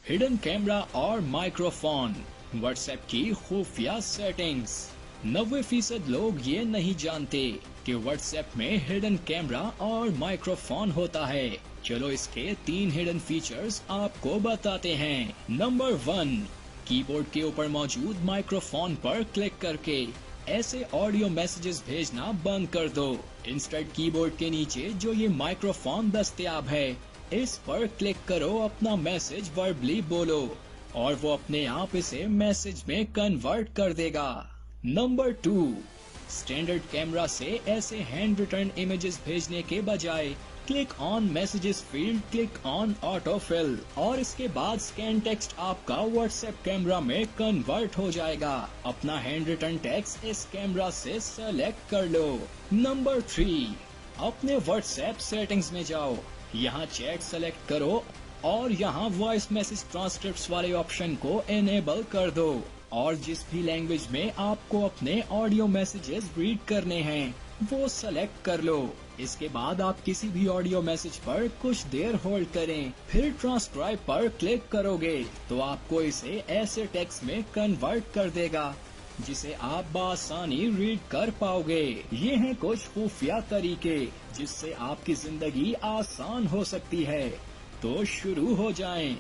Hidden camera और microphone, WhatsApp की खुफिया सेटिंग्स। 90% लोग ये नहीं जानते कि व्हाट्सएप में हिडन कैमरा और माइक्रोफोन होता है। चलो इसके 3 हिडन फीचर्स आपको बताते हैं। नंबर 1, कीबोर्ड के ऊपर मौजूद माइक्रोफोन पर क्लिक करके ऐसे ऑडियो मैसेजेस भेजना बंद कर दो। इंस्टेड कीबोर्ड के नीचे जो ये माइक्रोफोन दस्तयाब है, इस पर क्लिक करो, अपना मैसेज वर्बली बोलो और वो अपने आप इसे मैसेज में कन्वर्ट कर देगा। नंबर 2, स्टैंडर्ड कैमरा से ऐसे हैंड रिटर्न इमेजेस भेजने के बजाय click on messages field, click on auto fill और इसके बाद स्कैन टेक्स्ट आपका व्हाट्सएप कैमरा में कन्वर्ट हो जाएगा। अपना हैंड रिटर्न टेक्स्ट इस कैमरा से सेलेक्ट कर लो। नंबर 3, अपने व्हाट्सएप सेटिंग्स में जाओ, यहाँ चैट सेलेक्ट करो और यहाँ वॉइस मैसेज ट्रांसक्रिप्ट्स वाले ऑप्शन को इनेबल कर दो और जिस भी लैंग्वेज में आपको अपने ऑडियो मैसेजेस रीड करने हैं वो सेलेक्ट कर लो। इसके बाद आप किसी भी ऑडियो मैसेज पर कुछ देर होल्ड करें, फिर ट्रांसक्राइब पर क्लिक करोगे तो आपको इसे ऐसे टेक्स्ट में कन्वर्ट कर देगा जिसे आप बआसानी रीड कर पाओगे। ये हैं कुछ खुफिया तरीके जिससे आपकी जिंदगी आसान हो सकती है। तो शुरू हो जाएं।